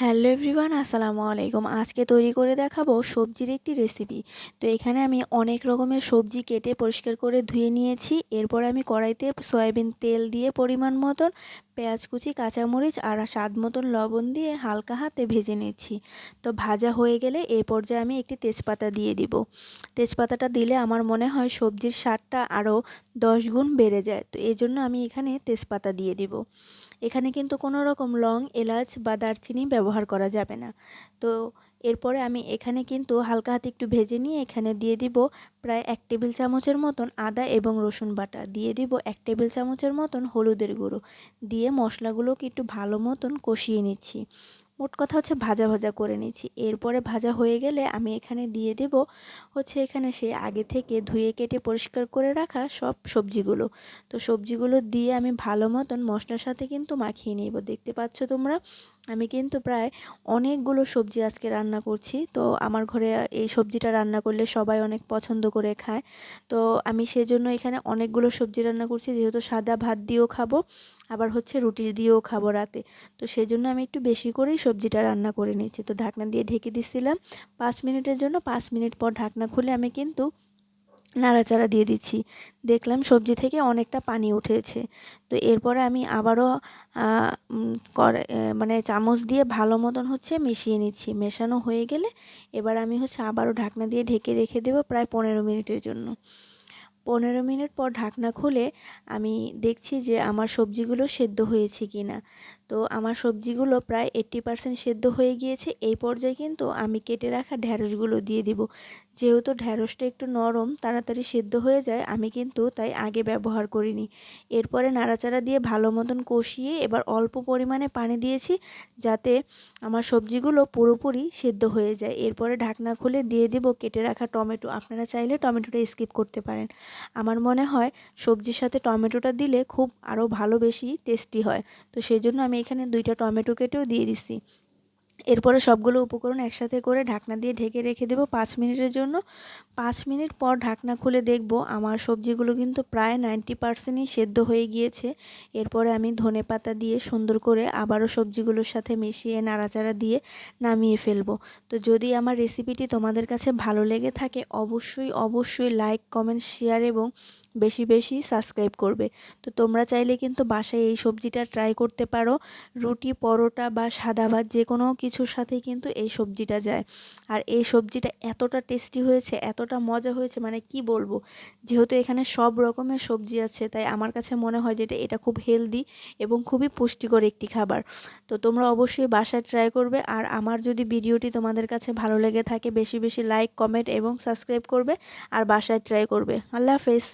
Hello everyone, আসসালামু আলাইকুম। আজকে তৈরি করে দেখাবো সবজির একটি রেসিপি। তো এখানে আমি অনেক রকমের সবজি কেটে পরিষ্কার করে ধুয়ে নিয়েছি। এরপর আমি কড়াইতে সয়াবিন তেল দিয়ে পরিমাণ মতন পেঁয়াজ কুচি, কাঁচামরিচ আর স্বাদ মতন লবণ দিয়ে হালকা হাতে ভেজে নিচ্ছি। তো ভাজা হয়ে গেলে এই পর্যায়ে আমি একটি তেজপাতা দিয়ে দিব। তেজপাতাটা দিলে আমার মনে হয় সবজির স্বাদটা আরও 10 গুণ বেড়ে যায়। তো এই জন্য আমি এখানে তেজপাতা দিয়ে দিব। এখানে কিন্তু কোনো রকম লং, এলাচ বা দারচিনি ব্যবহার করা যাবে না। তো এরপরে আমি এখানে কিন্তু হালকা হাতে একটু ভেজে নিয়ে এখানে দিয়ে দিব প্রায় 1 টেবিল চামচের মতন আদা এবং রসুন বাটা, দিয়ে দিব 1 টেবিল চামচের মতন হলুদের গুঁড়ো, দিয়ে মশলাগুলোকে একটু ভালো মতন কষিয়ে নিচ্ছি। মোট কথা হচ্ছে ভাজা ভাজা করে নিচ্ছি। এরপরে ভাজা হয়ে গেলে আমি এখানে দিয়ে দেব এখানে সেই আগে থেকে ধুয়ে কেটে পরিষ্কার করে রাখা সব সবজিগুলো। তো সবজিগুলো দিয়ে আমি ভালো মতন মশলার সাথে কিন্তু মাখিয়ে নিব। দেখতে পাচ্ছ তোমরা, আমি কিন্তু প্রায় অনেকগুলো সবজি আজকে রান্না করছি। তো আমার ঘরে এই সবজিটা রান্না করলে সবাই অনেক পছন্দ করে খায়। তো আমি সেজন্য এখানে অনেকগুলো সবজি রান্না করছি, যেহেতু সাদা ভাত দিয়েও খাবো, আবার রুটি দিয়েও খাবো রাতে। তো সেজন্য আমি একটু বেশি করেই সবজিটা রান্না করে নিচ্ছি। তো ঢাকনা দিয়ে ঢেকে দিচ্ছিলাম 5 মিনিটের জন্য। 5 মিনিট পর ঢাকনা খুলে আমি কিন্তু নাড়াচাড়া দিয়ে দিচ্ছি। দেখলাম সবজি থেকে অনেকটা পানি উঠেছে। তো এরপরে আমি আবারও মানে চামচ দিয়ে ভালো মতন মিশিয়ে নিচ্ছি। মেশানো হয়ে গেলে এবার আমি আবারও ঢাকনা দিয়ে ঢেকে রেখে দেবো প্রায় 15 মিনিটের জন্য। 15 মিনিট পর ঢাকনা খুলে আমি দেখছি যে আমার সবজিগুলো সেদ্ধ হয়েছে কিনা। তো আমার সবজিগুলো প্রায় 80% সেদ্ধ হয়ে গিয়েছে। এই পর্যায়ে কিন্তু আমি কেটে রাখা ঢ্যাঁড়সগুলো দিয়ে দিব। যেহেতু ঢ্যাঁড়সটা একটু নরম, তাড়াতাড়ি সেদ্ধ হয়ে যায়, আমি কিন্তু তাই আগে ব্যবহার করিনি। এরপরে নাড়াচাড়া দিয়ে ভালো মতন কষিয়ে এবার অল্প পরিমাণে পানি দিয়েছি, যাতে আমার সবজিগুলো পুরোপুরি সেদ্ধ হয়ে যায়। এরপরে ঢাকনা খুলে দিয়ে দিব কেটে রাখা টমেটো। আপনারা চাইলে টমেটোটা স্কিপ করতে পারেন। আমার মনে হয় সবজির সাথে টমেটোটা দিলে খুব আরও ভালো, বেশি টেস্টি হয়। তো সেজন্য আমি এখানে 2টা টমেটো কেটেও দিয়ে দিচ্ছি। এরপরে সবগুলো উপকরণ একসাথে করে ঢাকনা দিয়ে ঢেকে রেখে দেবো 5 মিনিটের জন্য। 5 মিনিট পর ঢাকনা খুলে দেখব আমার সবজিগুলো কিন্তু প্রায় 90%ই সেদ্ধ হয়ে গিয়েছে। এরপরে আমি ধনেপাতা দিয়ে সুন্দর করে আবারও সবজিগুলোর সাথে মিশিয়ে নাড়াচাড়া দিয়ে নামিয়ে ফেলবো। তো যদি আমার রেসিপিটি তোমাদের কাছে ভালো লেগে থাকে, অবশ্যই লাইক, কমেন্ট, শেয়ার এবং বেশি বেশি সাবস্ক্রাইব করবে। তো তোমরা চাইলে কিন্তু বাসায় এই সবজিটা ট্রাই করতে পারো। রুটি, পরোটা বা সাদা ভাত যে কোনো কিছুর সাথেই কিন্তু এই সবজিটা যায়। আর এই সবজিটা এতটা টেস্টি হয়েছে, এতটা মজা হয়েছে, মানে কি বলবো। যেহেতু এখানে সব রকমের সবজি আছে, তাই আমার কাছে মনে হয় যে এটা খুব হেলদি এবং খুবই পুষ্টিকর একটি খাবার। তো তোমরা অবশ্যই বাসায় ট্রাই করবে। আর আমার যদি ভিডিওটি তোমাদের কাছে ভালো লেগে থাকে, বেশি বেশি লাইক, কমেন্ট এবং সাবস্ক্রাইব করবে আর বাসায় ট্রাই করবে। আল্লাহ হাফেজ।